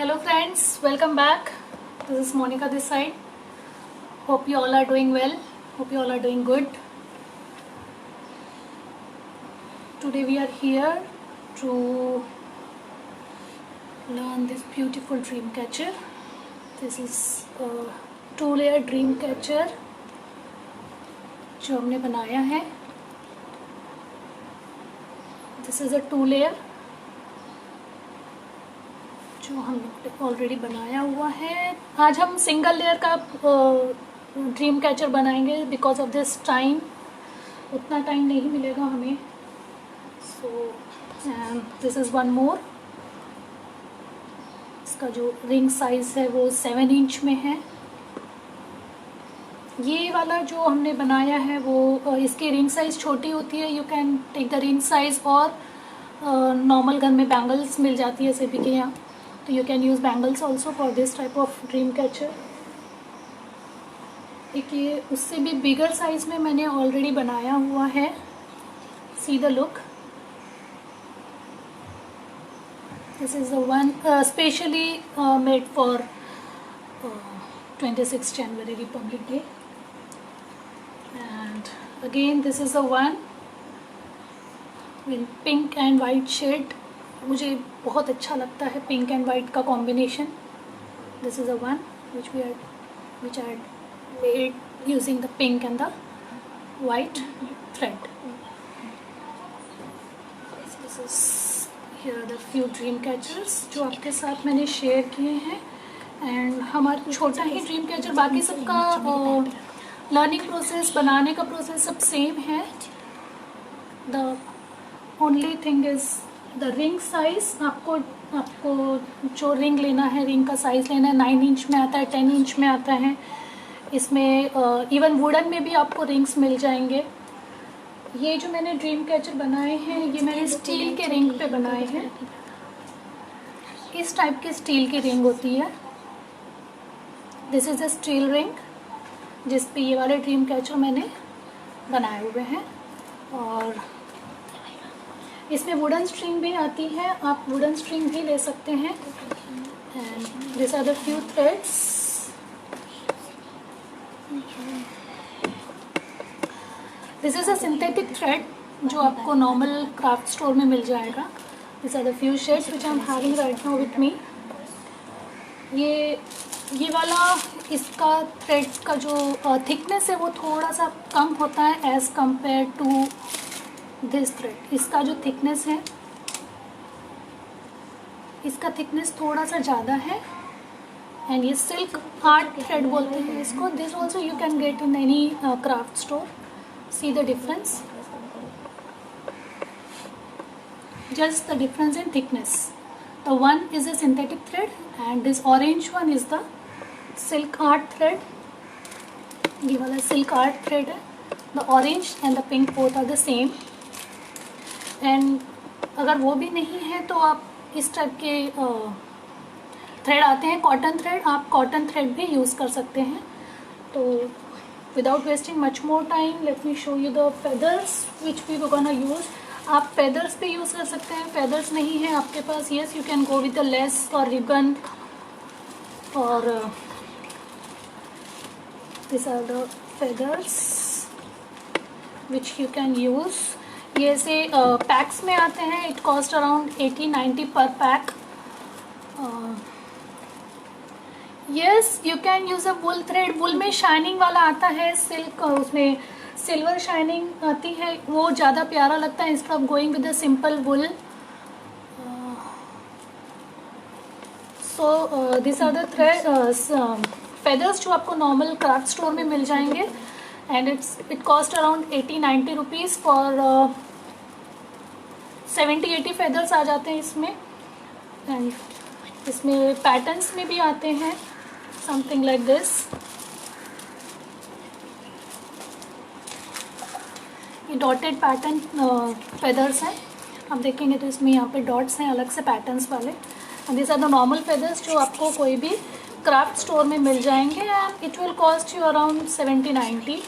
Hello friends, welcome back. This is Monica this side. Hope you all are doing well. Hope you all are doing good. Today we are here to learn this beautiful dream catcher. This is a 2-layer dream catcher जो हमने बनाया है. This is a 2-layer जो हम लोग ने already बनाया हुआ है. आज हम सिंगल लेयर का ड्रीम कैचर बनाएंगे बिकॉज ऑफ दिस टाइम. उतना टाइम नहीं मिलेगा हमें. So this is one more. इसका जो रिंग साइज़ है वो 7 इंच में है. ये वाला जो हमने बनाया है वो इसकी रिंग साइज़ छोटी होती है. You can take the ring size. और नॉर्मल घर में बैंगल्स मिल जाती है सभी के यहाँ, तो you can use bangles also for this type of dream catcher. एक ये उससे भी बिगर साइज़ में मैंने ऑलरेडी बनाया हुआ है. See the look. This is the one specially made for 26 January Republic Day. And again this is the one with pink and white shade. मुझे बहुत अच्छा लगता है पिंक एंड वाइट का combination. This is a one which I made using the pink and the white thread. This is here are the few dream catchers जो आपके साथ मैंने शेयर किए हैं. एंड हमारा छोटा ही ड्रीम कैचर, बाकी सबका लर्निंग प्रोसेस, बनाने का प्रोसेस सब सेम है. The only thing is the ring size. आपको जो रिंग लेना है, रिंग का साइज़ लेना है. 9 इंच में आता है, 10 इंच में आता है. इसमें इवन वुडन में भी आपको रिंग्स मिल जाएंगे. ये जो मैंने ड्रीम कैचर बनाए हैं ये मैंने स्टील के रिंग पे बनाए हैं. इस टाइप की स्टील की रिंग होती है. This is a steel ring जिस पे ये वाले ड्रीम कैचर मैंने बनाए हुए हैं. और इसमें वुडन स्ट्रिंग भी आती है, आप वुडन स्ट्रिंग भी ले सकते हैं. And this are the few threads. This is a synthetic thread जो आपको नॉर्मल क्राफ्ट स्टोर में मिल जाएगा. This are the few shades which I am having right now with me. ये वाला इसका थ्रेड का जो थिकनेस है वो थोड़ा सा कम होता है as compare to this thread. इसका जो थिकनेस है, इसका थिकनेस थोड़ा सा ज़्यादा है. एंड ये सिल्क आर्ट थ्रेड बोलते हैं इसको. This also you can get in any craft store. See the difference, just the difference in thickness. The one is a synthetic thread and this orange one is the silk art thread. ये वाला silk art thread है. The orange and the pink both are the same. And अगर वो भी नहीं है तो आप इस टाइप के थ्रेड आते हैं कॉटन थ्रेड. आप कॉटन थ्रेड भी यूज़ कर सकते हैं. तो without wasting much more time, let me show you the feathers which we were gonna use. आप फेदर्स पे यूज़ कर सकते हैं. फेदर्स नहीं है आपके पास, yes you can go with the lace और रिबन. और this are the feathers which you can use. ये ऐसे पैक्स में आते हैं. इट कॉस्ट अराउंड 80-90 पर pack. Yes you can use a wool thread. Wool में शाइनिंग वाला आता है, सिल्क, उसमें सिल्वर शाइनिंग आती है, वो ज़्यादा प्यारा लगता है instead of going with the simple wool. So this are the thread feathers जो आपको नॉर्मल क्राफ्ट स्टोर में मिल जाएंगे. And it cost around 80-90 rupees for 70-80 feathers आ जाते हैं इसमें. एंड इसमें पैटर्न्स में भी आते हैं, समथिंग लाइक दिस. ये डॉटेड पैटर्न फेदर्स हैं. आप देखेंगे तो इसमें यहाँ पे डॉट्स हैं अलग से पैटर्न्स वाले. And this are the normal feathers जो आपको कोई भी क्राफ्ट स्टोर में मिल जाएंगे. And it will cost you around 70-90.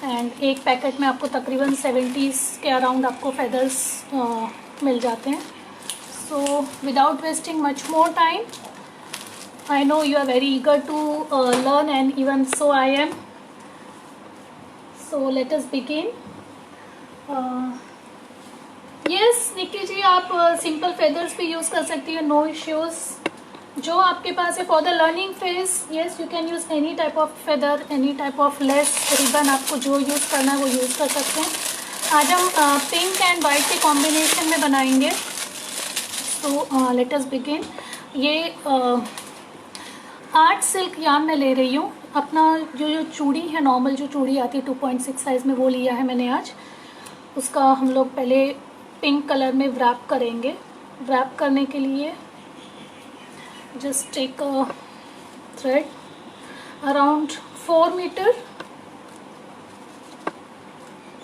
And एक पैकेट में आपको तकरीबन 70s के अराउंड आपको फेदर्स मिल जाते हैं. So without wasting much more time I know you are very eager to learn, and even so I am. So let us begin. Yes, Nikki ji, आप simple feathers भी यूज़ कर सकती है, नो इश्यूज़. जो आपके पास है for the learning phase, yes you can use any type of feather, any type of less ribbon, आपको जो यूज़ करना है वो यूज़ कर सकते हैं. आज हम पिंक एंड वाइट के कॉम्बिनेशन में बनाएंगे. तो लेट अस बिगिन. ये आर्ट सिल्क यार्न मैं ले रही हूँ. अपना जो चूड़ी है, नॉर्मल जो चूड़ी आती है 2.6 साइज़ में, वो लिया है मैंने आज. उसका हम लोग पहले पिंक कलर में व्रैप करेंगे. व्रैप करने के लिए just take a thread around 4 metre.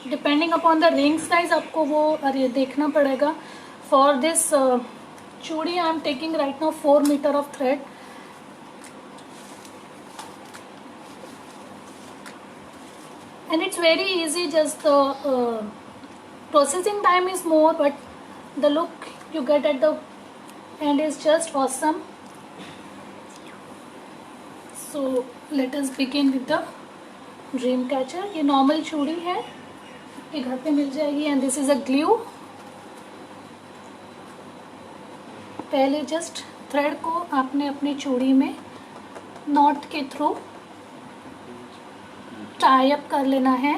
Depending upon the ring size आपको वो देखना पड़ेगा. For this chudi I am taking right now 4 metre of thread. And it's very easy, just the processing time is more, but the look you get at the end is just awesome. So let us begin with the dream catcher. ये normal चूड़ी है, ये घर पे मिल जाएगी. and this is a glue. पहले just thread को आपने अपनी चूड़ी में knot के थ्रू टाई अप कर लेना है.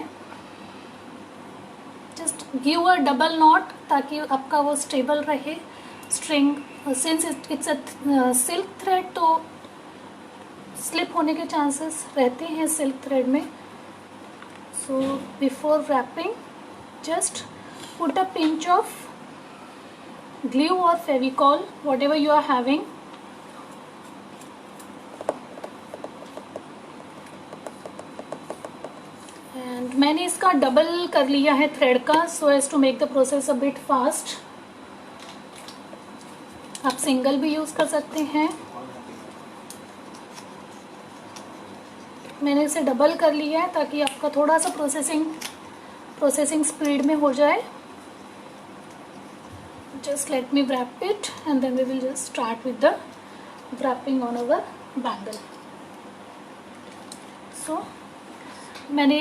Just give a double knot ताकि आपका वो स्टेबल रहे string. Since it's a silk thread, तो स्लिप होने के चांसेस रहते हैं सिल्क थ्रेड में. So before wrapping just put a pinch of glue और Fevicol, whatever you are having. मैंने इसका डबल कर लिया है थ्रेड का, so as to make the process a bit fast. आप सिंगल भी यूज़ कर सकते हैं. मैंने इसे डबल कर लिया है ताकि आपका थोड़ा सा प्रोसेसिंग स्पीड में हो जाए. Just let me wrap it and then we will just start with the wrapping on our bangle. So मैंने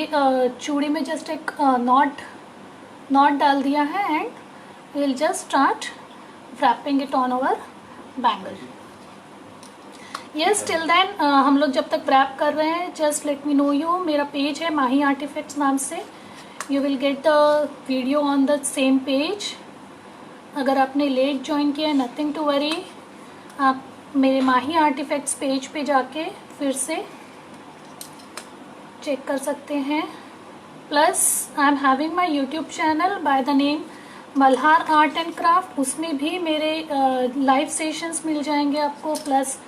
चूड़ी में जस्ट एक नॉट डाल दिया है and will just start wrapping it on our bangle. Yes, till then हम लोग जब तक wrap कर रहे हैं, just let me know you, मेरा पेज है माही आर्टिफैक्ट्स नाम से. You will get the video on the same page. अगर आपने लेट ज्वाइन किया है, नथिंग टू वरी. आप मेरे माही आर्टिफैक्ट्स पेज पे जाके फिर से चेक कर सकते हैं. Plus I am having my YouTube channel by the name Malhar art and craft. उसमें भी मेरे लाइव सेशंस मिल जाएंगे आपको. Plus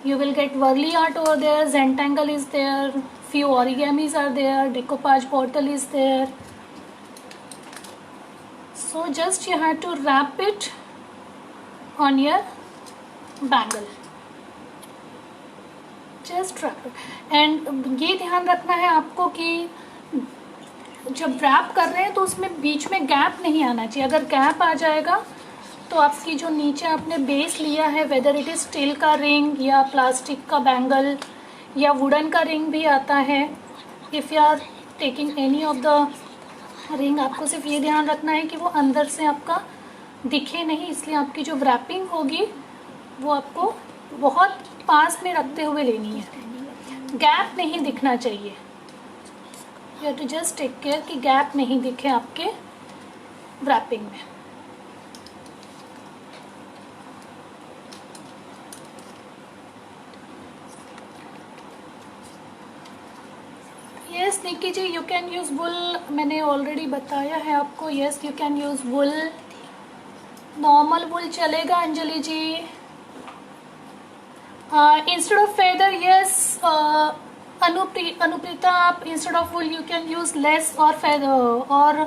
you will get Warli art over there, zentangle is there, few origamis are there, decoupage bottle is there. So just you have to wrap it on your bangle. Just wrap. And ये ध्यान रखना है आपको कि जब rap कर रहे हैं तो उसमें बीच में गैप नहीं आना चाहिए. अगर गैप आ जाएगा तो आपकी जो नीचे आपने बेस लिया है, वेदर इट इज स्टील का रिंग या प्लास्टिक का बैंगल या वुडन का रिंग भी आता है, if you are taking any of the ring, आपको सिर्फ ये ध्यान रखना है कि वो अंदर से आपका दिखे नहीं. इसलिए आपकी जो रैपिंग होगी वो आपको बहुत पास में रखते हुए लेनी है. गैप नहीं दिखना चाहिए. You have to just take care कि गैप नहीं दिखे आपके रैपिंग में. Yes Nikki ji, you can use wool. मैंने ऑलरेडी बताया है आपको. Yes, you can use wool. Normal wool चलेगा Anjali ji. Instead of feather, yes Anupreeta, आप instead of wool you can use lace और फेदर. और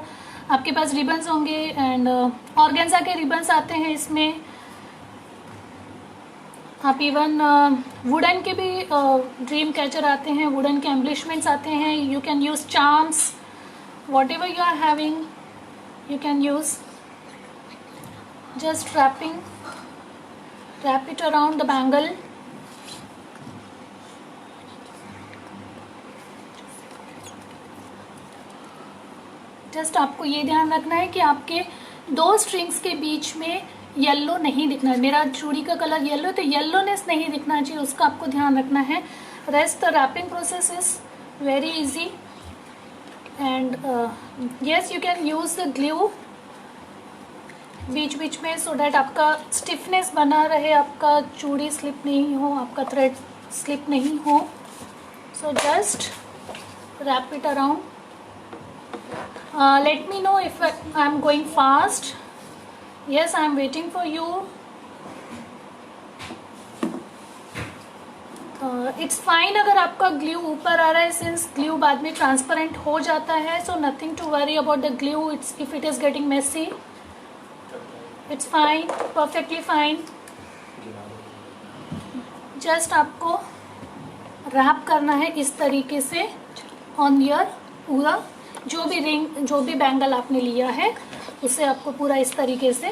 आपके पास रिबन्स होंगे एंड ऑर्गेन्जा के रिबन्स आते हैं इसमें. आप इवन वुडन के भी ड्रीम कैचर आते हैं, वुडन के एम्ब्लिशमेंट्स आते हैं. You can use charms, whatever you are having you can use. Just wrap it around the bangle just आपको ये ध्यान रखना है कि आपके 2 स्ट्रिंग्स के बीच में येलो नहीं दिखना है। मेरा चूड़ी का कलर येलो है तो येलोनेस नहीं दिखना चाहिए, उसका आपको ध्यान रखना है। Rest the wrapping process is very easy and yes you can use the glue बीच बीच में, सो डैट आपका स्टिफनेस बना रहे, आपका चूड़ी स्लिप नहीं हो, आपका थ्रेड स्लिप नहीं हो। So just wrap it around. Let me know if I'm going fast. Yes, I'm waiting for you. It's fine अगर आपका ग्लू ऊपर आ रहा है, सिंस ग्लू बाद में ट्रांसपेरेंट हो जाता है, so nothing to worry about the glue. If it is getting messy, it's fine, perfectly fine. Just आपको रैप करना है इस तरीके से ऑन ईयर, पूरा जो भी रिंग, जो भी बैंगल आपने लिया है उसे आपको पूरा इस तरीके से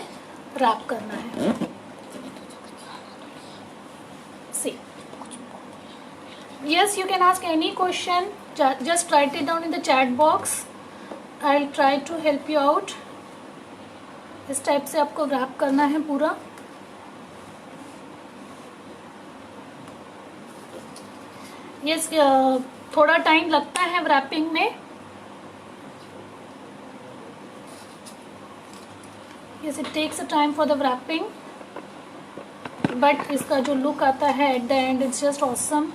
रैप करना है। See yes, you can ask any question, just write it down in the chat box, I will try to help you out. इस टाइप से आपको रैप करना है पूरा। यस, थोड़ा टाइम लगता है रैपिंग में। Yes, it takes a time for the wrapping, but इसका जो लुक आता है at the end, it's just awesome.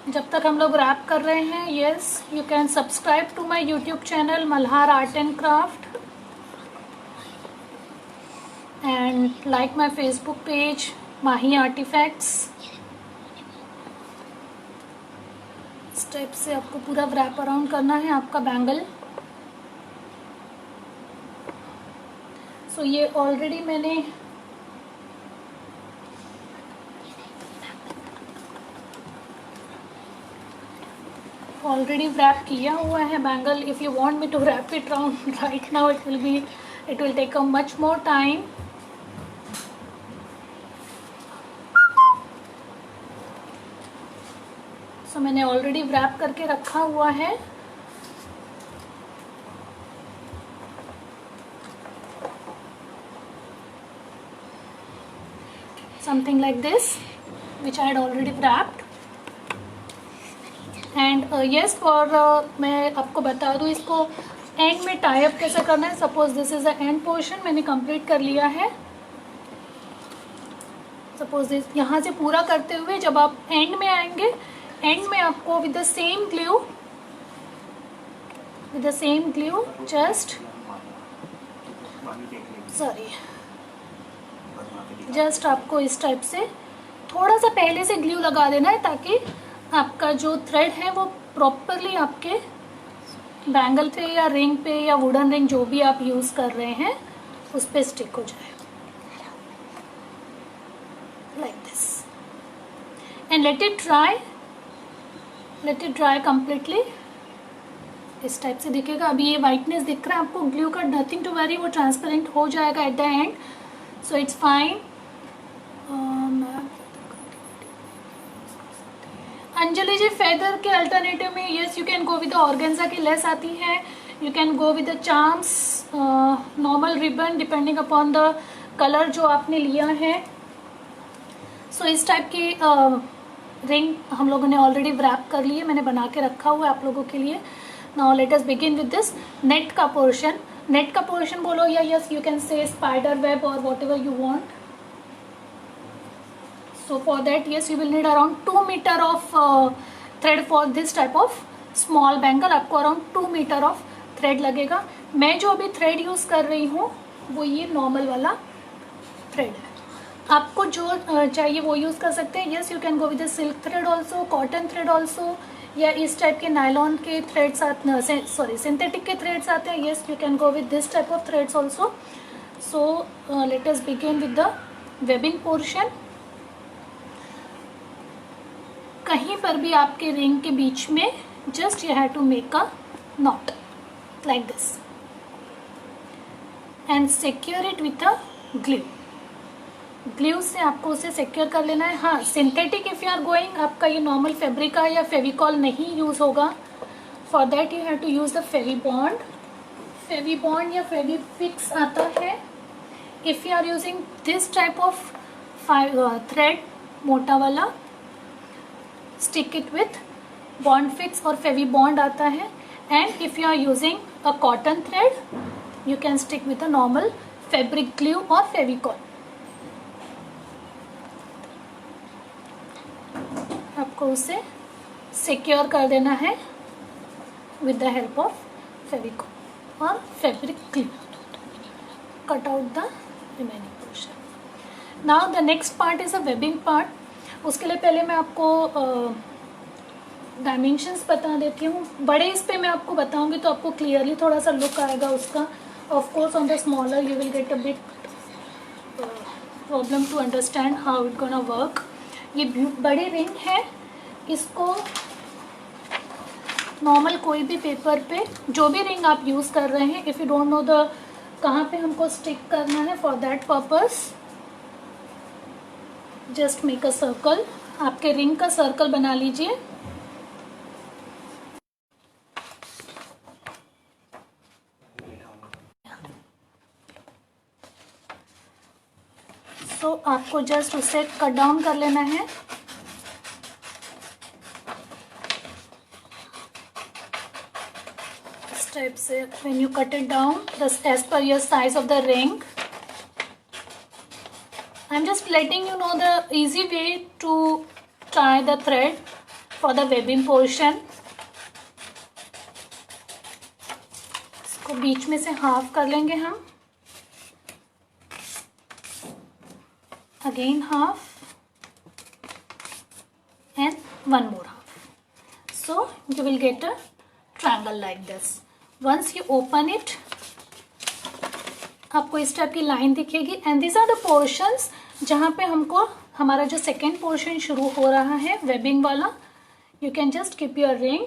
जब तक हम लोग रैप कर रहे हैं, yes, you can subscribe to my YouTube channel Malhar Art and Craft and like my Facebook page Mahi Artifacts. इस टाइप से आपको पूरा wrap around करना है आपका बैंगल। तो ये ऑलरेडी मैंने रैप किया हुआ है bangle. If you want me to wrap it round right now, it will take a much more time. So मैंने ऑलरेडी रैप करके रखा हुआ है। Something like this, which I had already wrapped. And yes, for मैं आपको बता दूँ इसको एंड में टाई अप कैसे करना है। Suppose this is the end portion, मैंने कंप्लीट कर लिया है। सपोज दिस, यहाँ से पूरा करते हुए जब आप एंड में आएंगे, एंड में आपको with the same glue just आपको इस टाइप से थोड़ा सा पहले से ग्लू लगा देना है, ताकि आपका जो थ्रेड है वो प्रॉपरली आपके बैंगल पे या रिंग पे या वुडन रिंग जो भी आप यूज़ कर रहे हैं उस पे स्टिक हो जाए, like this. And let it dry completely. इस टाइप से दिखेगा। अभी ये वाइटनेस दिख रहा है आपको ग्लू का, नथिंग टू वरी, वो ट्रांसपेरेंट हो जाएगा at the end, so it's fine. Anjali ji, feather के अल्टरनेटिव में yes you can go with the organza की लेस आती है, you can go with the charms, normal ribbon, depending upon the colour जो आपने लिया है। सो इस टाइप की रिंग हम लोगों ने ऑलरेडी रैप कर ली है, मैंने बना के रखा हुआ है आप लोगों के लिए। Now let us begin with this net का पोर्शन। नेट का पोर्शन बोलो या yes you can say spider web और whatever you want. So for that, yes, you will need around 2 meter of thread for this type of small bangle. आपको around 2 meter of thread लगेगा। मैं जो अभी thread use कर रही हूँ वो ये normal वाला thread है। आपको जो चाहिए वो यूज़ कर सकते हैं। Yes, you can go with the silk thread also, cotton thread also, या इस टाइप के नायलॉन के थ्रेड्स आते, सॉरी सिंथेटिक के थ्रेड्स आते हैं। Yes, you can go with this type of threads also. So let us begin with the webbing portion. कहीं पर भी आपके रिंग के बीच में just you have to make a knot like this and secure it with a glue. Glue से आपको उसे सिक्योर कर लेना है। हाँ, synthetic if you are going, आपका ये नॉर्मल फैब्रिक का या फेविकॉल नहीं यूज़ होगा For that you have to use the Fevibond. Fevibond या Fevifix आता है. If you are using this type of thread, मोटा वाला, stick it with Bondfix or Fevibond आता है. And if you are using a cotton thread, you can stick with a normal fabric glue or Fevicol. आपको उसे secure कर देना है with the help of Fevicol or fabric glue. Cut out the remaining portion. Now the next part is a webbing part. उसके लिए पहले मैं आपको डायमेंशंस बता देती हूँ. बड़े इस पे मैं आपको बताऊंगी तो आपको क्लियरली थोड़ा सा लुक आएगा उसका. Of course on the smaller you will get a bit problem to understand how it gonna work. ये बड़ी रिंग है, इसको नॉर्मल कोई भी पेपर पे जो भी रिंग आप यूज़ कर रहे हैं, if you don't know the कहाँ पे हमको स्टिक करना है, for that purpose just make a circle. आपके रिंग का सर्कल बना लीजिए. सो आपको जस्ट उसे कट डाउन कर लेना है. टाइप से when you cut it down as per your size of the ring. I'm just letting you know the easy way to tie the thread for the webbing portion. इसको बीच में से half कर लेंगे हम. Again half and one more half. So you will get a triangle like this. Once you open it, आपको इस type की line दिखेगी. And this are the portions जहाँ पे हमको हमारा जो सेकेंड पोर्शन शुरू हो रहा है वेबिंग वाला. You can just keep your ring,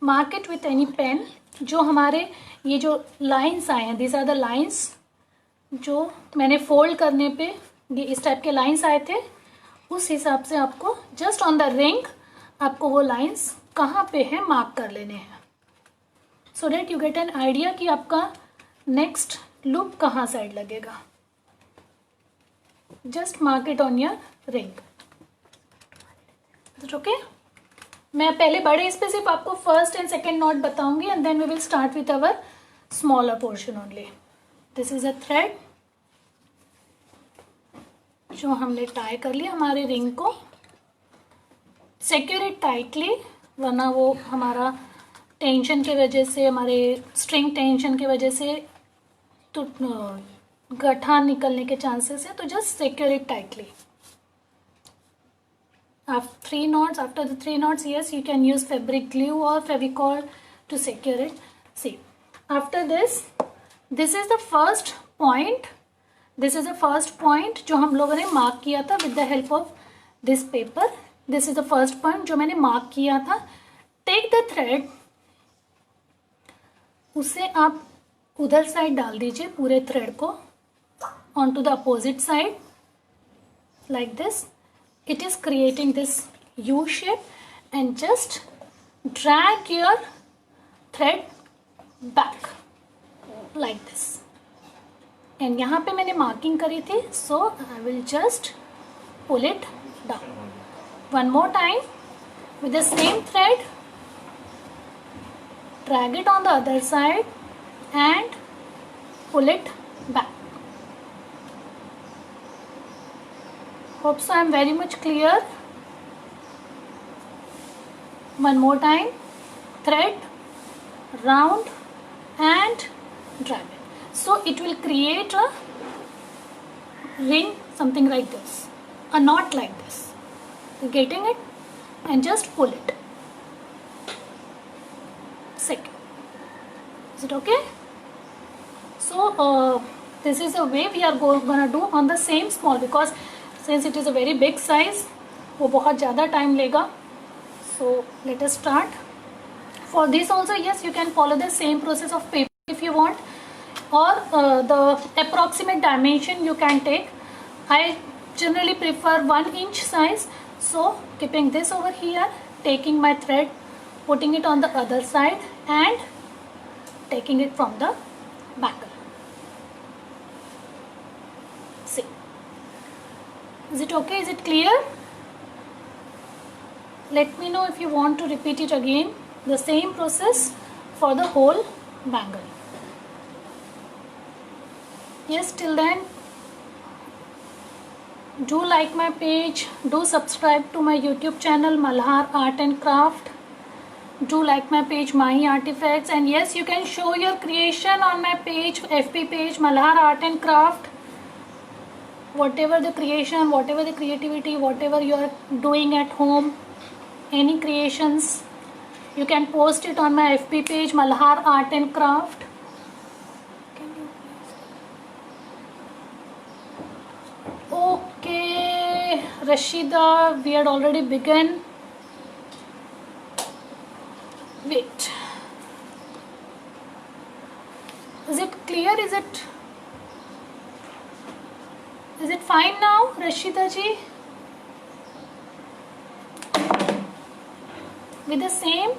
mark it with any pen. जो हमारे ये जो लाइंस आए हैं, दिस आर द लाइंस जो मैंने फोल्ड करने पे ये इस टाइप के लाइंस आए थे. उस हिसाब से आपको जस्ट ऑन द रिंग आपको वो लाइंस कहाँ पे है मार्क कर लेने हैं. So that you get an idea कि आपका नेक्स्ट लूप कहाँ साइड लगेगा. Just mark it on your ring. Okay, मैं पहले बड़े इस पे सिर्फ आपको फर्स्ट एंड सेकेंड नॉट बताऊंगी and then we will start with our smaller portion only. This is a thread जो हमने टाई कर लिया हमारे रिंग को. सिक्योर इट टाइटली, वरना वो हमारा टेंशन की वजह से, हमारे स्ट्रिंग टेंशन की वजह से तो गठा निकलने के चांसेस है. तो just secure it tightly. After 3 knots, yes, you can use fabric glue or Fevicol to secure it. See, after this is the first point. This is the first point जो हम लोगों ने मार्क किया था with the help of this paper. This is the first point जो मैंने mark किया था. Take the thread, उसे आप उधर साइड डाल दीजिए पूरे थ्रेड को on to the opposite side like this. It is creating this U shape and just drag your thread back like this. And यहाँ पे मैंने मार्किंग करी थी, so I will just pull it down. One more time with the same thread, drag it on the other side and pull it back. Hope so I am very much clear. One more time, thread, round and drag it. So it will create a ring, something like this, a knot like this. You getting it? And just pull it. Second. Is it okay? So this is the way we are gonna do on the same small, because since it is a very big size, वो बहुत ज़्यादा time लेगा. So let us start. For this also, yes, you can follow the same process of paper if you want, or the approximate dimension you can take. I generally prefer 1 inch size. So keeping this over here, taking my thread putting it on the other side and taking it from the bangle. See, is it okay? Is it clear? Let me know if you want to repeat it again, the same process for the whole bangle. Yes, till then, do like my page, do subscribe to my YouTube channel Malhar Art and Craft, do like my page Mahi Artifacts, and yes, you can show your creation on my page, FB page Malhar Art and Craft. Whatever the creation, whatever the creativity, whatever you are doing at home, any creations, you can post it on my FB page Malhar Art and Craft. Okay, Rashida, we had already begun. Wait, is it clear? Is it fine now, Rashida ji? With the same,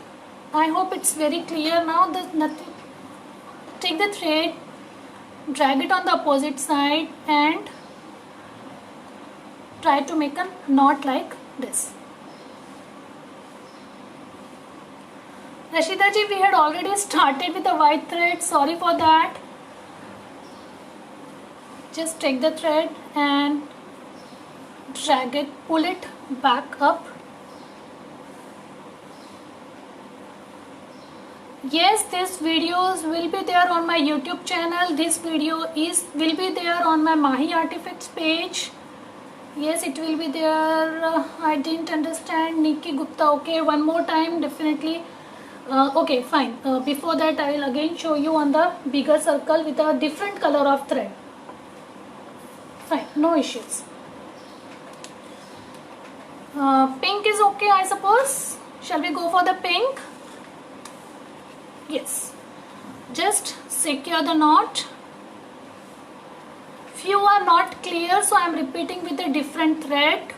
I hope it's very clear now. There's nothing. Take the thread, drag it on the opposite side and try to make a knot like this. Rashida ji, we had already started with the white thread, sorry for that. Just take the thread and drag it, pull it back up. Yes, these videos will be there on my YouTube channel. This video will be there on my Mahi Artifacts page. Yes, it will be there. I didn't understand. Nikki Gupta. Okay, one more time, definitely. Okay, fine. Before that, I will again show you on the bigger circle with a different color of thread. Fine, no issues. Pink is okay, I suppose. Shall we go for the pink? Yes. Just secure the knot. Few are not clear, so I am repeating with a different thread.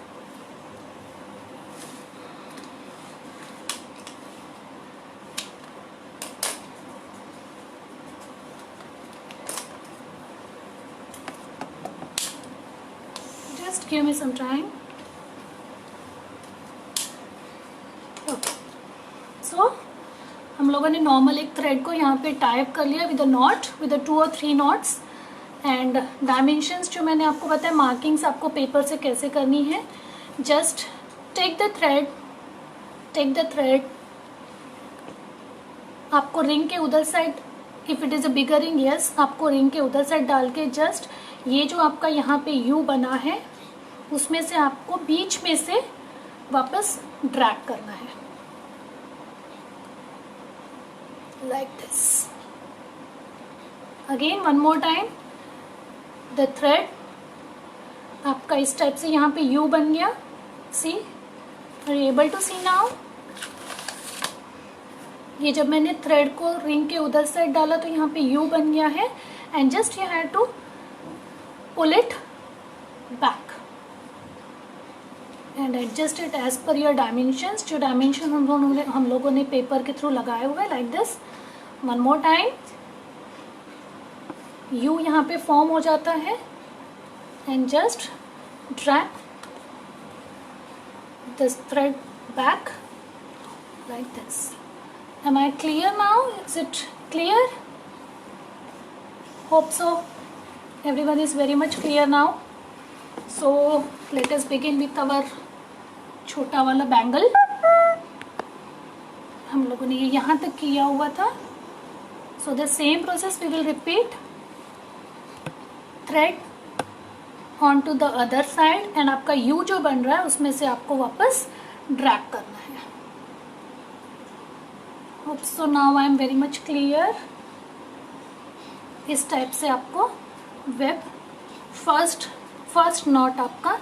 Just give me some time. Okay. So हम लोगों ने normal एक thread को यहाँ पे type कर लिया with a not, with a 2 और 3 नॉट्स. एंड डायमेंशंस जो मैंने आपको बताया, मार्किंग्स आपको पेपर से कैसे करनी है. जस्ट टेक द थ्रेड, आपको रिंग के उधर side, if it is a bigger ring, yes, आपको रिंग के उधर साइड डाल के जस्ट ये जो आपका यहाँ पे यू बना है उसमें से आपको बीच में से वापस ड्रैग करना है, like this. Again one more time, the thread आपका इस टाइप से यहाँ पे U बन गया. See, are you able to see now? ये जब मैंने थ्रेड को रिंग के उधर साइड डाला तो यहाँ पे U बन गया है. And just you have to pull it back and adjust it as per your dimensions. जो डायमेंशन हम लोगों ने पेपर के थ्रू लगाए हुए, like this. One more time, U यहाँ पे फॉर्म हो जाता है and just drag this thread back like this. Am I clear now? Is it clear? Hope so. Everyone is very much clear now. So let us begin with अवर छोटा वाला bangle. हम लोगों ने ये यहाँ तक किया हुआ था. So the same process we will repeat. Thread onto the other side and आपका U जो बन रहा है उसमें से आपको वापस ड्रैग करना है. Hope so now I am very much clear. इस टाइप से आपको वेब फर्स्ट नॉट आपका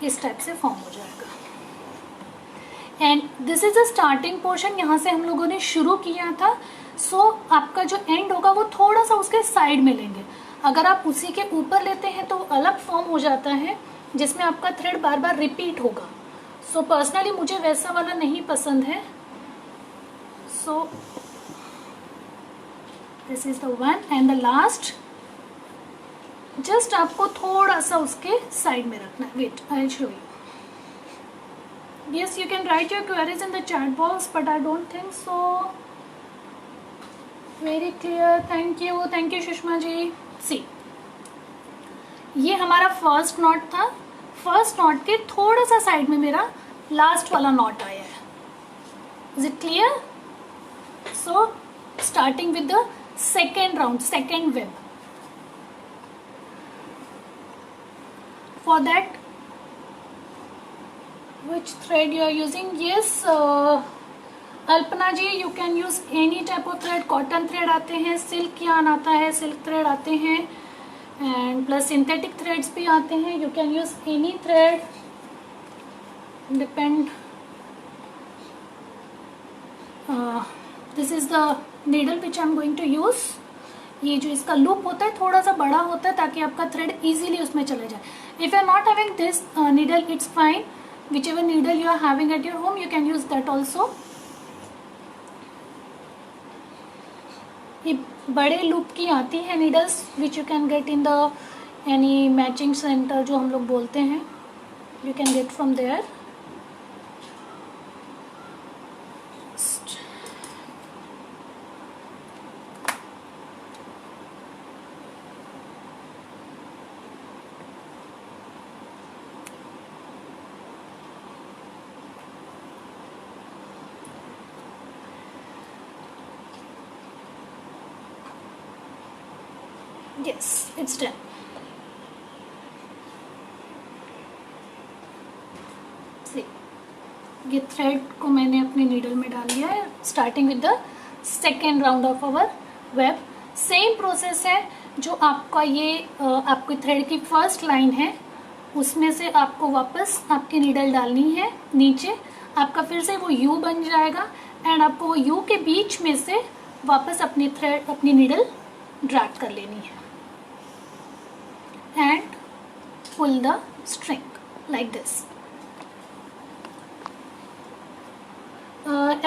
इस टाइप से फॉर्म हो जाएगा. And this is the starting portion. यहाँ से हम लोगों ने शुरू किया था. सो आपका जो एंड होगा वो थोड़ा सा उसके साइड में लेंगे. अगर आप उसी के ऊपर लेते हैं तो अलग फॉर्म हो जाता है जिसमें आपका थ्रेड बार बार रिपीट होगा. सो पर्सनली मुझे वैसा वाला नहीं पसंद है. So this is the one and the last. Just आपको थोड़ा सा उसके साइड में रखना है. Wait, I will show you. Yes, you can write your queries in the chat box, but I don't think so. Very clear. Thank you Sushma ji. See, ये हमारा first knot था. फर्स्ट नॉट के थोड़ा सा साइड में मेरा लास्ट वाला not आया है. Is it clear? So, starting with the second round, second web. For that, which thread you are using? Yes, Alpana ji, you can use any type of thread. Cotton thread आते हैं, silk yarn आता है, silk thread आते हैं, and plus synthetic threads भी आते हैं. You can use any thread. Depend. This is the needle which I am going to use. ये जो इसका लूप होता है थोड़ा सा बड़ा होता है ताकि आपका थ्रेड इजीली उसमें चले जाए. If you are not having this needle, it's fine. Whichever needle you are having at your home, you can use that also. ये बड़े लूप की आती है needles which you can get in the any matching center जो हम लोग बोलते हैं. You can get from there. Yes, it's done. See, ये थ्रेड को मैंने अपने नीडल में डाल लिया है. Starting with the second round of our web. Same process है जो आपका ये आपकी थ्रेड की फर्स्ट लाइन है उसमें से आपको वापस आपकी नीडल डालनी है नीचे. आपका फिर से वो यू बन जाएगा एंड आपको वो यू के बीच में से वापस अपनी थ्रेड अपनी नीडल ड्रैग कर लेनी है and pull the string like this.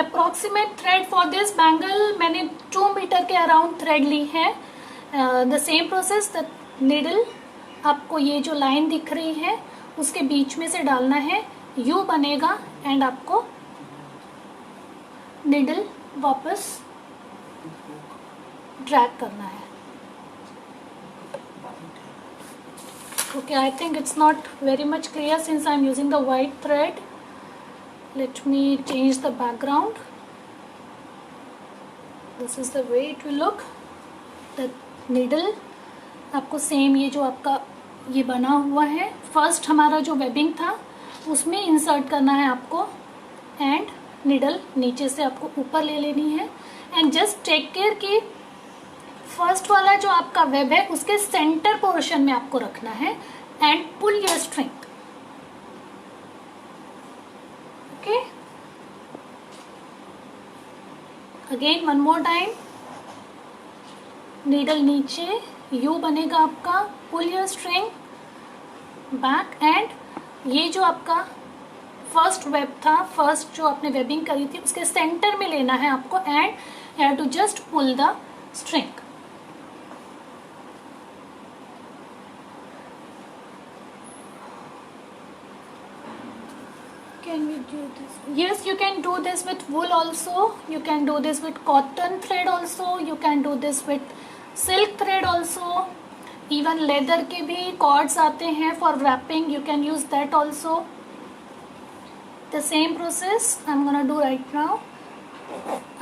Approximate thread for this bangle मैंने 2 मीटर के अराउंड थ्रेड ली है. The same process, the needle आपको ये जो लाइन दिख रही है उसके बीच में से डालना है. U बनेगा एंड आपको needle वापस ड्रैग करना है. Okay, I think it's not very much clear since I'm using the white thread. Let me change the background. This is the way it will look. The needle आपको same ये जो आपका ये बना हुआ है फर्स्ट हमारा जो वेबिंग था उसमें इंसर्ट करना है आपको एंड नीडल नीचे से आपको ऊपर ले लेनी है. एंड जस्ट टेक केयर कि फर्स्ट वाला जो आपका वेब है उसके सेंटर पोर्शन में आपको रखना है and pull your string. Okay, again one more time. Needle नीचे, यू बनेगा आपका, pull your string back and ये जो आपका फर्स्ट वेब था, फर्स्ट जो आपने वेबिंग करी थी उसके सेंटर में लेना है आपको and you have to just pull the string. Can we do this? Yes, you can do this with wool also. You can do this with cotton thread also. You can do this with silk thread also. Even leather के भी cords आते हैं for wrapping. You can use that also. The same process I'm gonna do right now.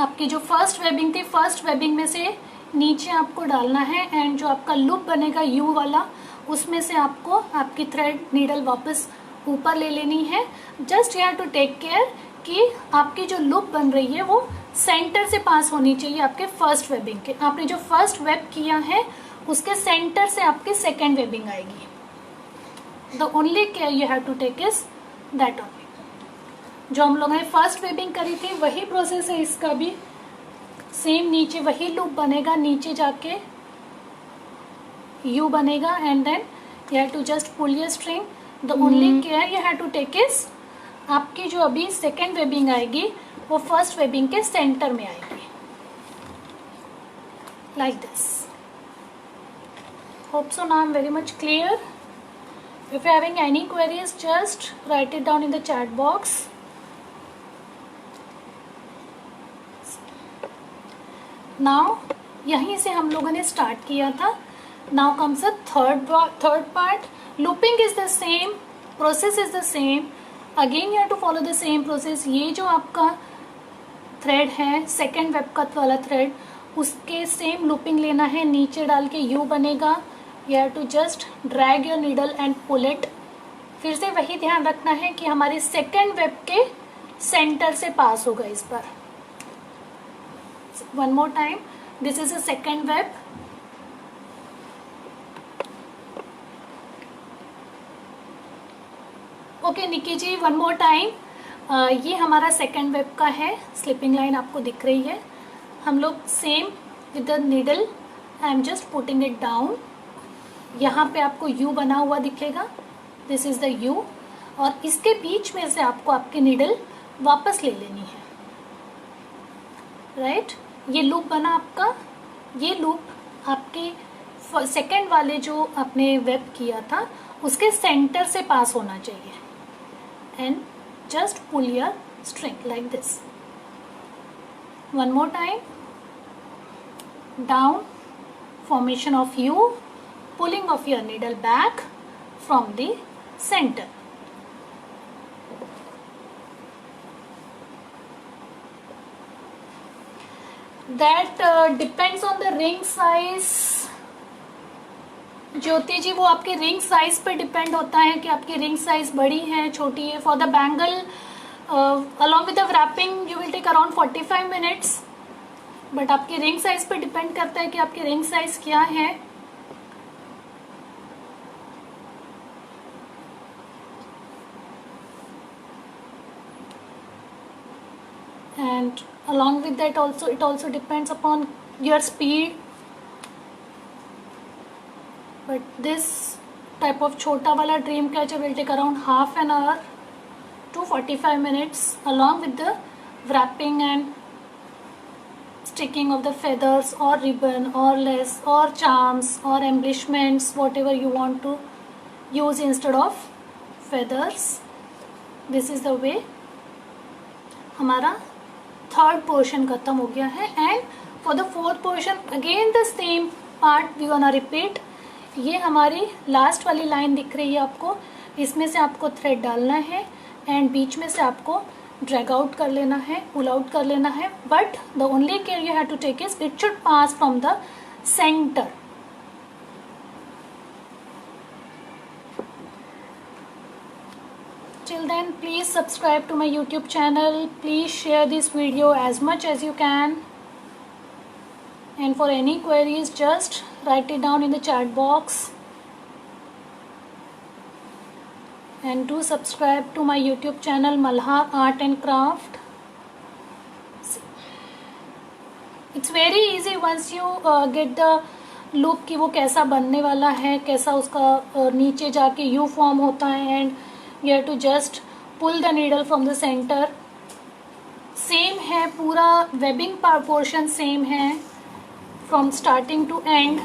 आपकी जो first webbing थी first webbing में से नीचे आपको डालना है एंड जो आपका लूप बनेगा यू वाला उसमें से आपको आपकी थ्रेड नीडल वापस ऊपर ले लेनी है. Just you have to take care कि आपकी जो लूप बन रही है वो सेंटर से पास होनी चाहिए आपके फर्स्ट वेबिंग के. आपने जो फर्स्ट वेब किया है उसके सेंटर से आपकी सेकेंड वेबिंग आएगी. The only care you have to take is that only. जो हम लोगों ने फर्स्ट वेबिंग करी थी वही प्रोसेस है इसका भी. सेम नीचे वही लूप बनेगा, नीचे जाके यू बनेगा and then you have to just pull your string. The only care you have to take is आपकी जो अभी सेकेंड वेबिंग आएगी वो फर्स्ट वेबिंग के सेंटर में आएगी, like this. Hope so now I am very much clear. If you having any queries just write it down in the chat box. Now यहीं से हम लोगों ने स्टार्ट किया था। Now comes the third part. Looping is the same, process is the same, again you have to follow the same process. ये जो आपका थ्रेड है सेकेंड वेब कट वाला थ्रेड, उसके सेम लूपिंग लेना है, नीचे डाल के यू बनेगा। You have to just drag your needle and pull it. फिर से वही ध्यान रखना है कि हमारे सेकेंड वेब के सेंटर से पास होगा इस बार। One more time, this is a second web. Okay Niki ji, one more time. ये हमारा सेकेंड वेब का है, स्लिपिंग लाइन आपको दिख रही है। हम लोग same with the needle, I am just putting it down. यहाँ पे आपको यू बना हुआ दिखेगा, दिस इज द यू, और इसके बीच में से आपको आपकी नीडल वापस ले लेनी है, राइट। ये लूप बना आपका, ये लूप आपके सेकेंड वाले जो आपने वेब किया था उसके सेंटर से पास होना चाहिए। And just pull your string like this. One more time, down, formation of U, pulling of your needle back from the center. That depends on the ring size. ज्योति जी, वो आपके रिंग साइज पे depend होता है कि आपकी ring size बड़ी है छोटी है। For the bangle along with the wrapping you will take around 45 minutes, but आपकी रिंग साइज पे डिपेंड करता है कि आपकी रिंग साइज क्या है। And along with that also it also depends upon your speed, but this type of छोटा वाला dream catcher will take around half an hour to 45 minutes along with the wrapping and sticking of the feathers or ribbon or lace or charms or embellishments, whatever you want to use instead of feathers. This is the way हमारा third portion खत्म हो गया है। And for the fourth portion again the same part we gonna repeat. ये हमारी last वाली line दिख रही है आपको, इसमें से आपको थ्रेड डालना है एंड बीच में से आपको ड्रैग आउट कर लेना है, पुल आउट कर लेना है। But the only care you have to take is it should pass from the centre. Till then, please subscribe to my YouTube channel. Please share this video as much as you can. And for any queries, just write it down in the chat box. And do subscribe to my YouTube channel Malhar Art and Craft. It's very easy once you get the loop कि वो कैसा बनने वाला है, कैसा उसका नीचे जाके U form होता है, and you have to just pull the needle from the center. Same है पूरा, वेबिंग पोर्शन सेम है from starting to end.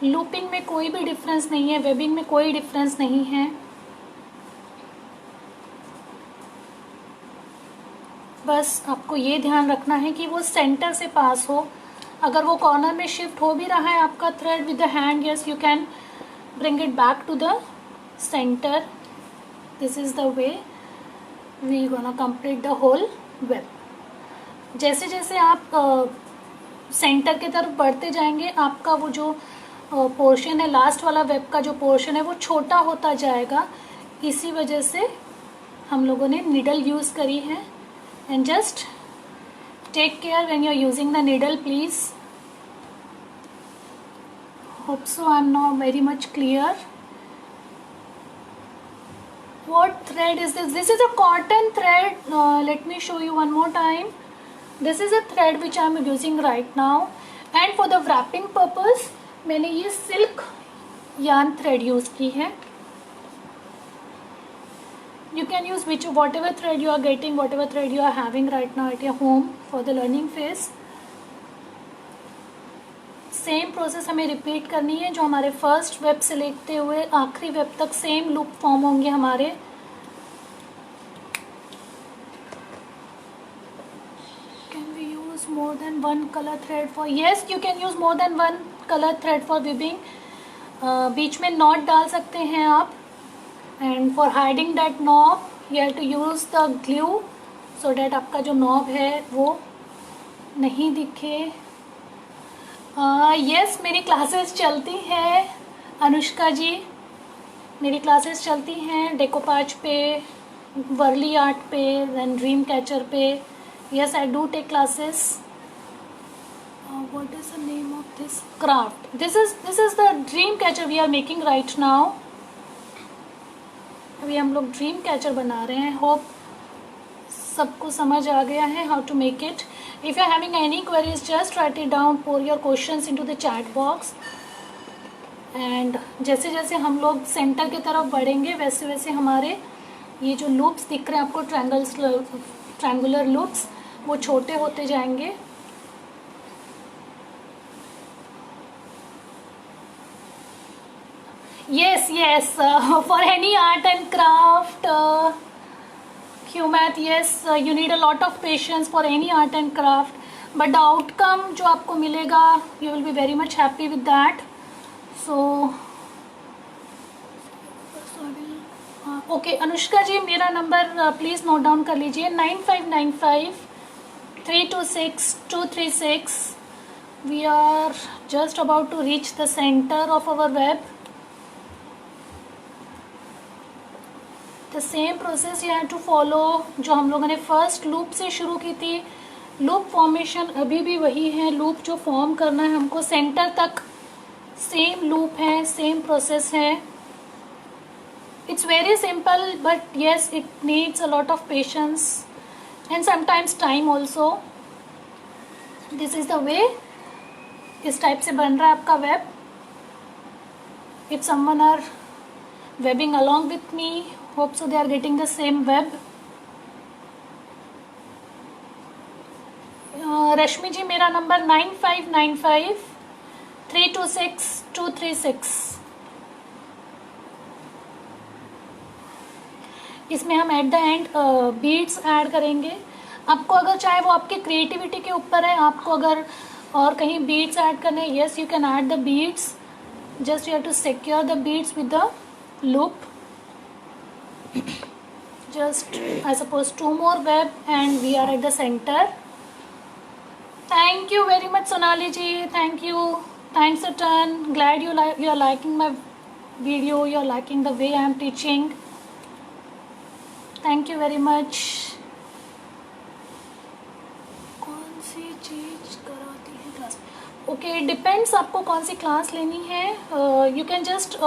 Looping में कोई भी डिफरेंस नहीं है, वेबिंग में कोई डिफरेंस नहीं है। बस आपको ये ध्यान रखना है कि वो सेंटर से पास हो। अगर वो कॉर्नर में शिफ्ट हो भी रहा है आपका thread with the hand, yes you can bring it back to the centre. This is the way we gonna complete the whole web. जैसे जैसे आप सेंटर की तरफ बढ़ते जाएंगे, आपका वो जो पोर्शन है, लास्ट वाला वेब का जो पोर्शन है, वो छोटा होता जाएगा। इसी वजह से हम लोगों ने नीडल यूज़ करी है। And just take care when you are using the needle please. Hope so I am now very much clear. What thread is this? This is a cotton thread. Let me show you one more time. This is a thread which I am using right now. And for the wrapping purpose, मैंने ये silk yarn thread use की है। You can use whatever thread you are getting, whatever thread you are having right now at your home for the learning phase. Same process हमें repeat करनी है, जो हमारे first web से लेते हुए आखिरी वेब तक सेम लूप फॉर्म होंगे हमारे. Can we use more than one colour thread for? Yes, you can use more than one colour thread for weaving. बीच में नॉट डाल सकते हैं आप. And for hiding that knob you have to use the glue so that आपका जो knob है वो नहीं दिखे. यस, मेरी क्लासेस चलती हैं अनुष्का जी. मेरी क्लासेस चलती हैं डेकोपाच पे, वर्ली आर्ट पे, देन ड्रीम कैचर पे. Yes, I do take classes. What is the name of this craft? This is the dream catcher we are making right now. अभी हम लोग ड्रीम कैचर बना रहे हैं. होप सबको समझ आ गया है how to make it. If you are having any queries, just write it down, pour your questions into the chat box. And जैसे जैसे हम लोग सेंटर की तरफ बढ़ेंगे वैसे वैसे हमारे ये जो लूप्स दिख रहे हैं आपको, ट्रायंगुलर लूप्स, वो छोटे होते जाएंगे. Yes, for any art and craft, QMath, yes, you need a lot of patience for any art and craft, but the outcome जो आपको मिलेगा, you will be very much happy with that. So, okay, Anushka जी मेरा number please note down कर लीजिए. 9595 326 236. We are just about to reach the center of our web. The same process you have to follow जो हम लोगों ने first loop से शुरू की थी. लूप फॉर्मेशन अभी भी वही है. लूप जो फॉर्म करना है हमको सेंटर तक, सेम लूप है, सेम प्रोसेस है. It's very simple but yes it needs a lot of patience and sometimes time also. This is the way. इस टाइप से बन रहा है आपका web. If someone are webbing along with me, hope so they are getting the same web. Rashmi ji मेरा number 9595 326 236. इसमें हम at the end beads add करेंगे. आपको अगर चाहे वो आपकी क्रिएटिविटी के ऊपर है, आपको अगर और कहीं बीट्स ऐड करने, yes you can add the beads. Just you have to secure the beads with the loop. Just I suppose 2 more web and we are at the center. Thank you very much Sonali ji. Thank you. Thanks a ton. Glad you are liking my video. You are liking the way I am teaching. Thank you very much. कौन सी चीज कराती है class? Okay, depends आपको कौन सी class लेनी है. You can just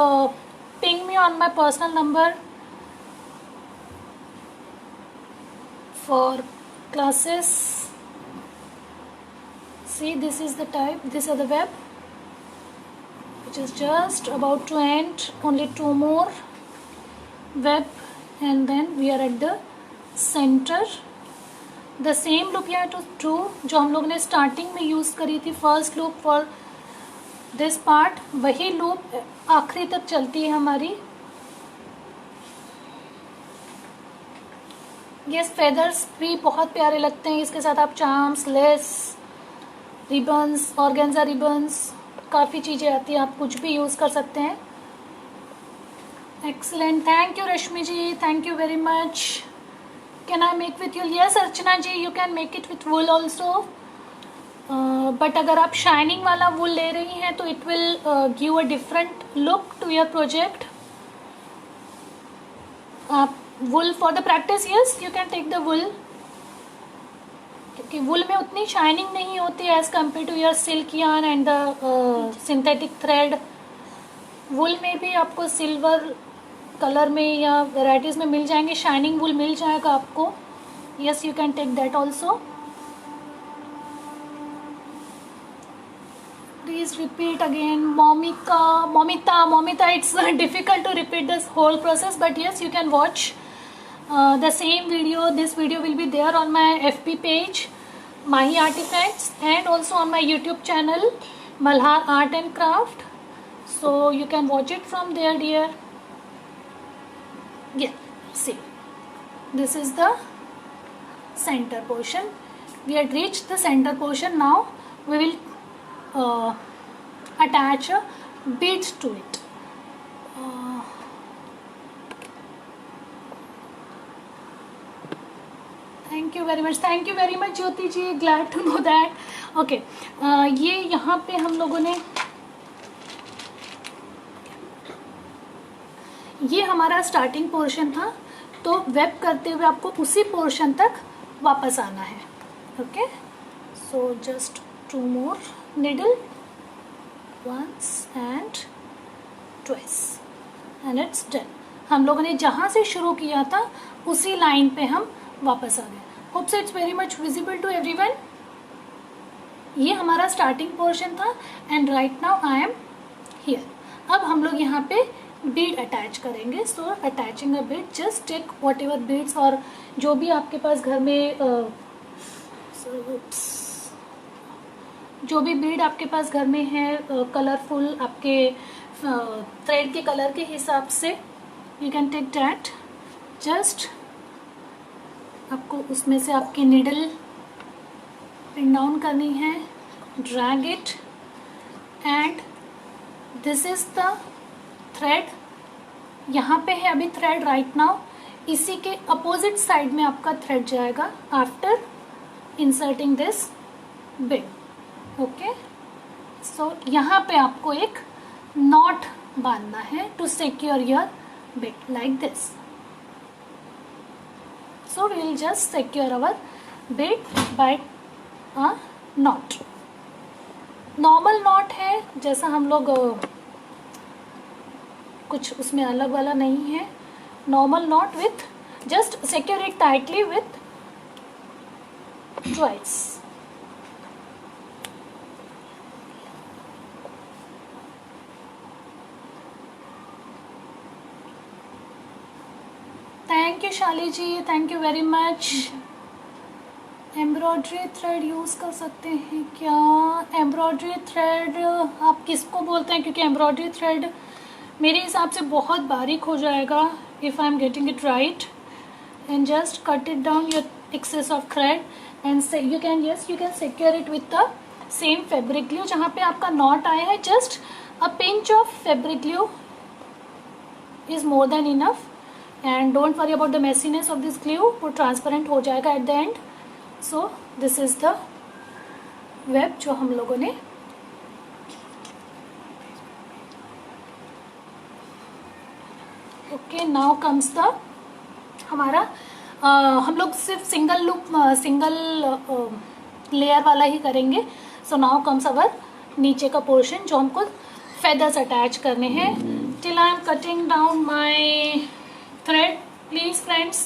ping me on my personal number for classes. See, this is the type, these are the web which is just about to end. Only 2 more web and then we are at the center. The same loop you have to do जो हम लोग ने starting में use करी थी, first loop for this part, वही loop आखिरी तक चलती है हमारी. ये फेदर्स भी बहुत प्यारे लगते हैं. इसके साथ आप charms, less, ribbons, organza ribbons, काफ़ी चीज़ें आती हैं. आप कुछ भी यूज़ कर सकते हैं. Excellent. Thank you Rashmi ji. Thank you very much. Can I make with wool? Yes Archana ji, you can make it with wool also. But अगर आप शाइनिंग वाला वुल ले रही हैं तो it will give a different look to your project. आप wool for the practice, yes you can take the wool, क्योंकि wool में उतनी शाइनिंग नहीं होती as compare to your silk yarn and the synthetic thread. Wool में भी आपको silver colour में या वेराइटीज़ में मिल जाएंगे, शाइनिंग वुल मिल जाएगा आपको. Yes you can take that also. Please repeat again. Momita, it's difficult to repeat this whole process, but yes, you can watch the same video, this video will be there on my FB page Mahi Artifacts and also on my YouTube channel Malhar Art and Craft, so you can watch it from there, dear. Yeah, see, this is the center portion. We had reached the center portion. Now we will attach a bead to it. Thank you very much Jyoti ji, glad to know that. Okay, ये यहाँ पे हम लोगों ने, ये हमारा starting portion था, तो वेब करते हुए आपको उसी पोर्शन तक वापस आना है। Okay, so just 2 more needle, once and twice and it's done। हम लोगों ने जहाँ से शुरू किया था उसी लाइन पे हम वापस आ गए। Hope so it's very much visible to everyone. ये हमारा स्टार्टिंग पोर्शन था and right now I am here. अब हम लोग यहाँ पे बीड अटैच करेंगे। So attaching a bead, just take whatever beads, और जो भी आपके पास घर में जो भी बीड आपके पास घर में है, कलरफुल आपके थ्रेड के कलर के हिसाब से, you can take that. Just आपको उसमें से आपकी नीडल पिन डाउन करनी है, drag it and this is the thread. यहाँ पे है अभी थ्रेड राइट नाउ, इसी के अपोजिट साइड में आपका थ्रेड जाएगा after inserting this bead. Okay, so यहाँ पे आपको एक नॉट बांधना है to secure your bead like this. So we will just secure our bead by a knot. Normal knot है, जैसा हम लोग कुछ उसमें अलग वाला नहीं है। Normal knot with just secure it tightly with twice. Thank you Shali ji, thank you very much. Embroidery thread use कर सकते हैं क्या? एम्ब्रॉयडरी थ्रेड आप किसको बोलते हैं? क्योंकि एम्ब्रॉयडरी थ्रेड मेरे हिसाब से बहुत बारीक हो जाएगा if I am getting it right. And just cut it down your excess of thread and you can secure it with the same fabric glue. जहाँ पे आपका नॉट आया है, just a pinch of fabric glue is more than enough. And don't worry about the messiness of this glue, वो transparent हो जाएगा at the end. So this is the web जो हम लोगों ने ओके, नाउ कम्स द हमारा हम लोग सिर्फ सिंगल लेयर वाला ही करेंगे। सो नाउ कम्स अवर नीचे का पोर्शन जो हमको फेदर्स अटैच करने हैं। Till I am cutting down my thread, please friends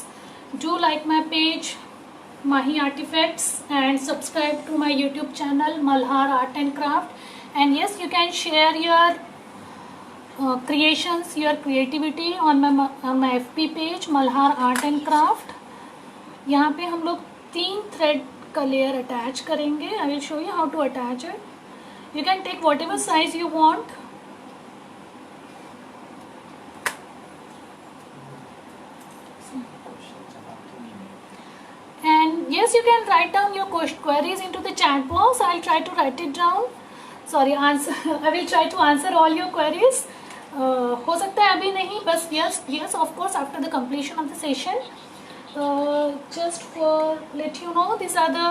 do like my page Mahi Artifacts and subscribe to my YouTube channel Malhar Art and Craft, and yes, you can share your creations, your creativity on my FB page Malhar Art and Craft। यहाँ पे हम लोग 3 thread का layer attach करेंगे। I will show you how to attach it. You can take whatever size you want। And yes, you can write down your queries into the chat box. I'll try to write it down. Sorry, I will try to answer all your queries. हो सकता है अभी नहीं, बस yes of course after the completion of the session। Just for let you know, these are the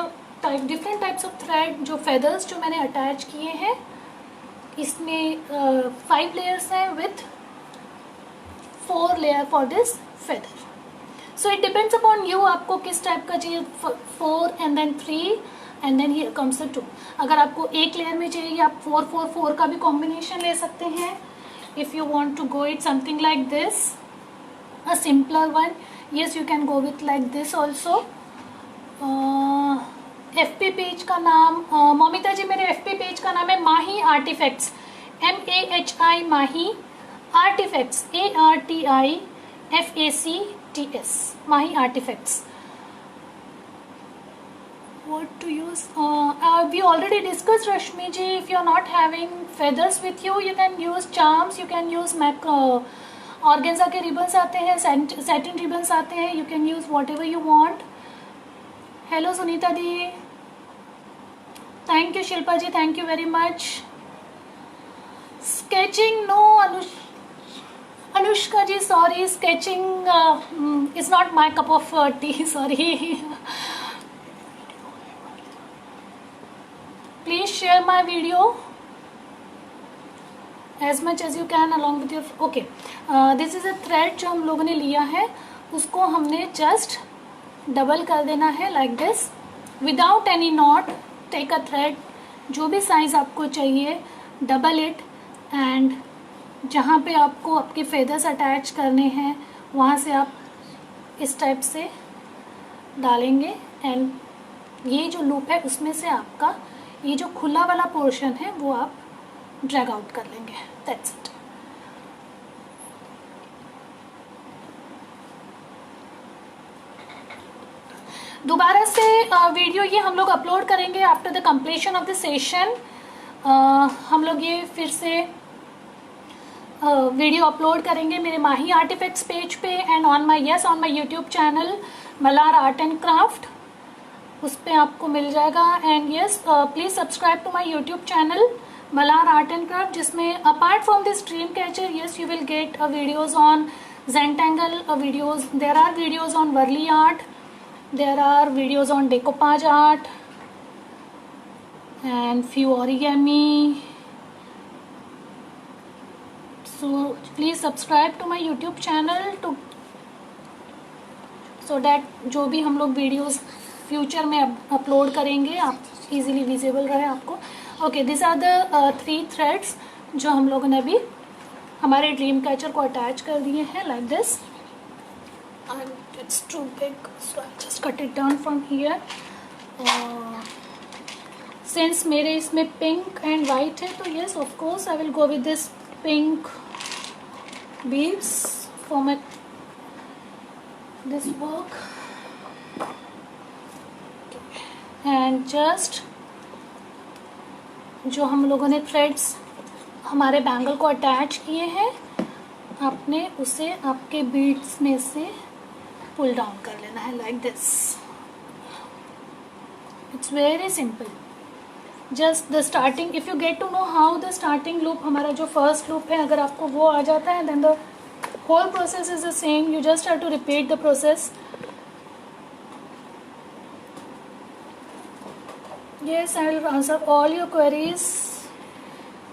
different types of thread जो feathers जो मैंने attach किए हैं। इसमें 5 layers हैं with 4 layer for this feather। So it depends upon you, आपको किस type का चाहिए, 4 and then 3 and then here comes the 2। अगर आपको एक लेयर में चाहिए आप 4 4 4 का भी कॉम्बिनेशन ले सकते हैं। If you want to go it something like this, a simpler one, yes you can go with like this also। FB page का नाम मोमिता जी, मेरे FB पेज का नाम है Mahi artefacts, MAHI Mahi artefacts, ARTIFACTS। ARTS, Mahi Artifacts. What to use? We already discussed, Rashmi ji. If you are not having feathers with you, you can use charms. You can use organza के ribbons आते हैं, satin ribbons आते हैं. You can use whatever you want. Hello Sunita di. Thank you Shilpa ji. Thank you very much. Sketching, no Anushka ji. Sorry, sketching is not my cup of tea. Sorry. Please share my video as much as you can along with your. Okay, this is a thread जो हम लोगों ने लिया है, उसको हमने just double कर देना है like this without any knot. Take a thread, जो भी साइज आपको चाहिए, डबल इट, एंड जहाँ पे आपको आपके फेदर्स अटैच करने हैं वहाँ से आप इस टाइप से डालेंगे, एंड ये जो लूप है उसमें से आपका ये जो खुला वाला पोर्शन है वो आप ड्रैग आउट कर लेंगे. That's it. दोबारा से वीडियो ये हम लोग अपलोड करेंगे after the completion of the session. हम लोग ये फिर से वीडियो अपलोड करेंगे मेरे माही आर्टिफैक्ट्स पेज पे and on my YouTube channel Malar art and craft. उस पर आपको मिल जाएगा. And yes, please subscribe to my YouTube channel Malar art and craft, जिसमें apart from this dream catcher, yes, you will get videos on zentangle, videos, there are videos on Warli art, there are videos on decoupage art and few origami. So please subscribe to my YouTube channel to so that जो भी हम लोग videos future में upload करेंगे आप easily visible रहे आपको. Okay, this are the 3 threads जो हम लोगों ने अभी हमारे ड्रीम कैचर को अटैच कर दिए हैं like this. And it's too big, so I'll just cut it down from here. Since मेरे इसमें पिंक एंड वाइट है, तो yes, of course I will go with this pink beads for my this work. And just जो हम लोगों ने threads हमारे bangle को अटैच किए हैं, आपने उसे आपके बीड्स में से पुल डाउन कर लेना है like this. It's very simple. Just the starting, if you get to know how the starting loop, हमारा जो फर्स्ट लूप है, अगर आपको वो आ जाता है, then the whole process is the same. You just have to repeat the process. Yes, I will answer all your queries.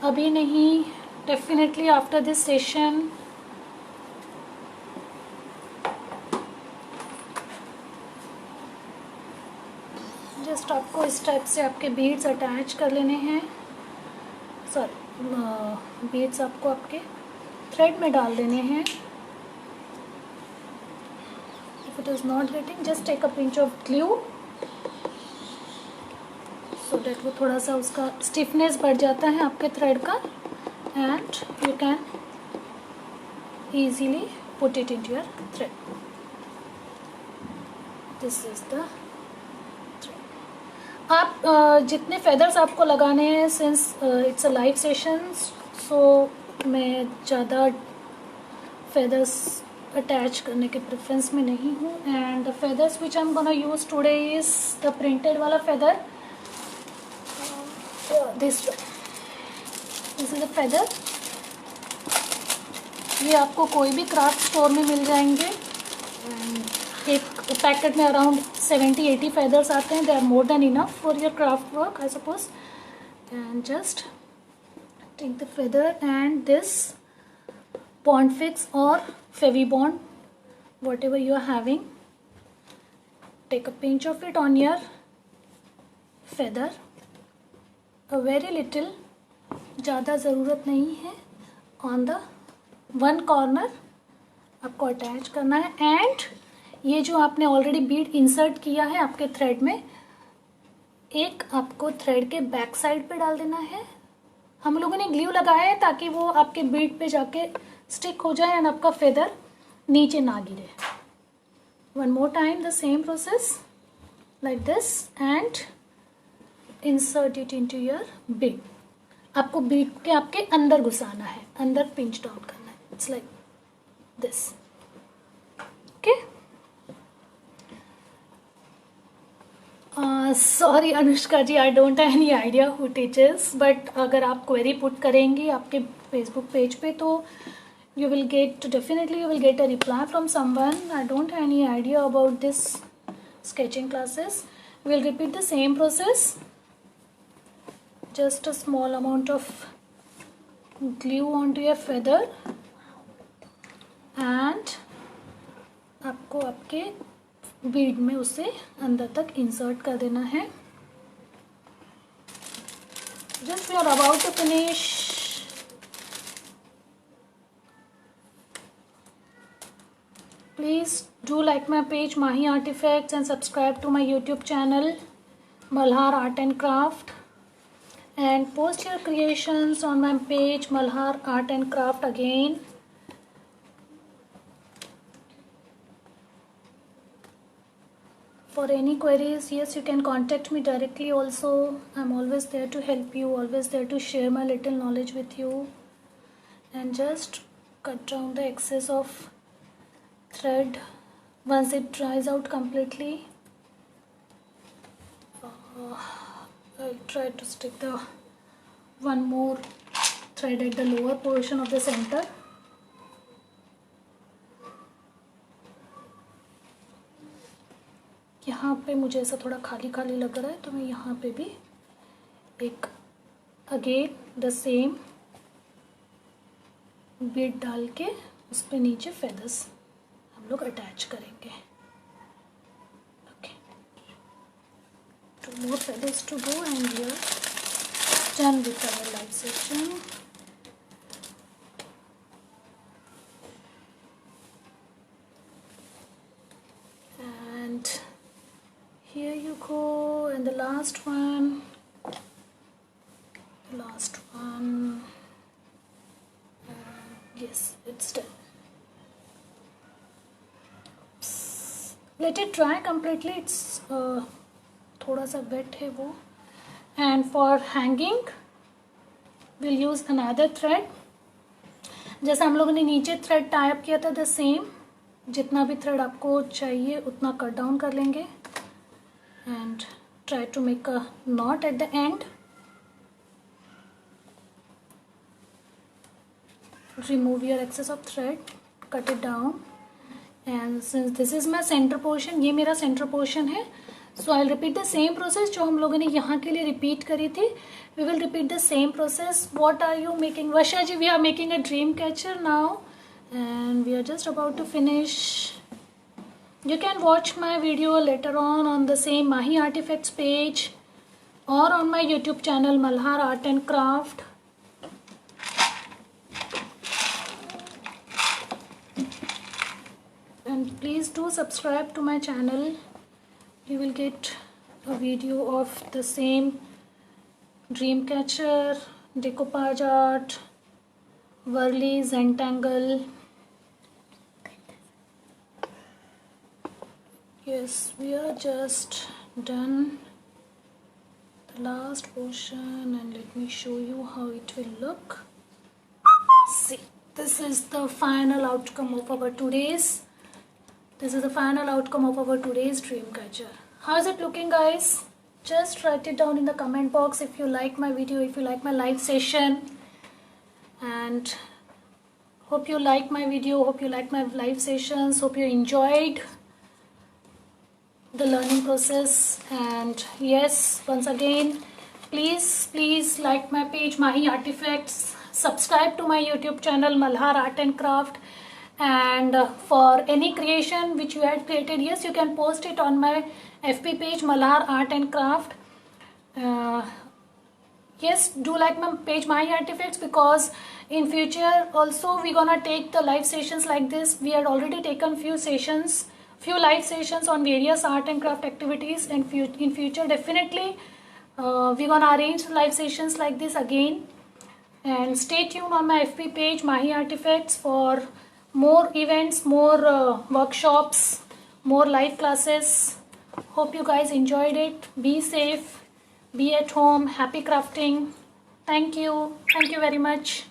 अभी नहीं, definitely after this session. Just आपको इस टाइप से आपके बीड्स अटैच कर लेने हैं. सॉरी, बीड्स आपको आपके थ्रेड में डाल देने हैं. If it is not getting, just take a pinch of glue so that वो थोड़ा सा उसका स्टिफनेस बढ़ जाता है आपके थ्रेड का, and you can easily put it into your thread. This is the. आप जितने फेदर्स आपको लगाने हैं, since it's a live session, so मैं ज़्यादा फेदर्स अटैच करने के प्रेफरेंस में नहीं हूँ. And the feathers which I am gonna use today is the printed वाला feather. This is the feather. ये आपको कोई भी क्राफ्ट स्टोर में मिल जाएंगे. एक पैकेट में अराउंड 70-80 feathers आते हैं. They are more than enough for your craft work, I suppose. And just take the feather and this bond fix और Fevi bond, whatever you are having. Take a pinch of it on your feather, a very little, ज़्यादा ज़रूरत नहीं है. On the one corner आपको attach करना है. And ये जो आपने ऑलरेडी बीड इंसर्ट किया है आपके थ्रेड में, एक आपको थ्रेड के बैक साइड पे डाल देना है. हम लोगों ने ग्लू लगाया है ताकि वो आपके बीड पे जाके स्टिक हो जाए एंड आपका फेदर नीचे ना गिरे. One more time the same process like this and insert it into your bead. आपको बीड के आपके अंदर घुसाना है, अंदर पिंच डाउन करना है. It's like this. Okay. Sorry Anushka ji, I don't have any idea who teaches, but अगर आप query put करेंगी आपके Facebook page पे तो you will get a reply from someone. I don't have any idea about this sketching classes. We will repeat the same process. Just a small amount of glue onto your feather and आपको आपके बीड में उसे अंदर तक insert कर देना है. Just we are about to finish. Please do like my page Mahi Artifacts and subscribe to my YouTube channel Malhar Art and Craft, and post your creations on my page Malhar Art and Craft again. For any queries, yes, you can contact me directly also. I'm always there to help you, always there to share my little knowledge with you. And just cut down the excess of thread once it dries out completely. I'll try to stick the one more thread at the lower portion of the center. यहाँ पे मुझे ऐसा थोड़ा खाली खाली लग रहा है तो मैं यहाँ पे भी एक अगेन द सेम बीड डाल के उस पे नीचे फेदर्स हम लोग अटैच करेंगे. Okay, 2 more feathers to go and we are done with our live session. And here you go, and the last one, yes, it's done. Let it dry completely. It's थोड़ा सा wet है वो. And for hanging we'll use another thread. जैसा हम लोगों ने नीचे thread tie up किया था, the same, जितना भी thread आपको चाहिए उतना cut down कर लेंगे and try to make a knot at the end. Remove your excess of thread, cut it down, and since this is my center portion, ये मेरा center portion है, so I'll repeat the same process जो हम लोगों ने यहाँ के लिए repeat करी थी. We will repeat the same process. What are you making? Vasha ji, we are making a dream catcher now and we are just about to finish. You can watch my video later on the same Mahi Artifacts page or on my YouTube channel Malhar Art and Craft. And please do subscribe to my channel. You will get a video of the same dream catcher, decoupage art, Whirly, Zentangle. Yes, we are just done the last portion and let me show you how it will look. See, this is the final outcome of our today's dream catcher. How is it looking, guys? Just write it down in the comment box if you like my video, if you like my live session, and hope you like my video, hope you like my live sessions, hope you enjoyed the learning process. And yes, once again, please like my page Mahi Artifacts, subscribe to my YouTube channel Malhar Art and Craft, and for any creation which you had created, yes, you can post it on my FB page Malhar Art and Craft. Yes, do like my page Mahi Artifacts, because in future also we gonna take the live sessions like this. We had already taken few live sessions on various art and craft activities, and in future definitely we gonna arrange live sessions like this again. And stay tuned on my FB page Mahi Artifacts for more events, more workshops, more live classes. Hope you guys enjoyed it. Be safe, be at home, happy crafting. Thank you very much.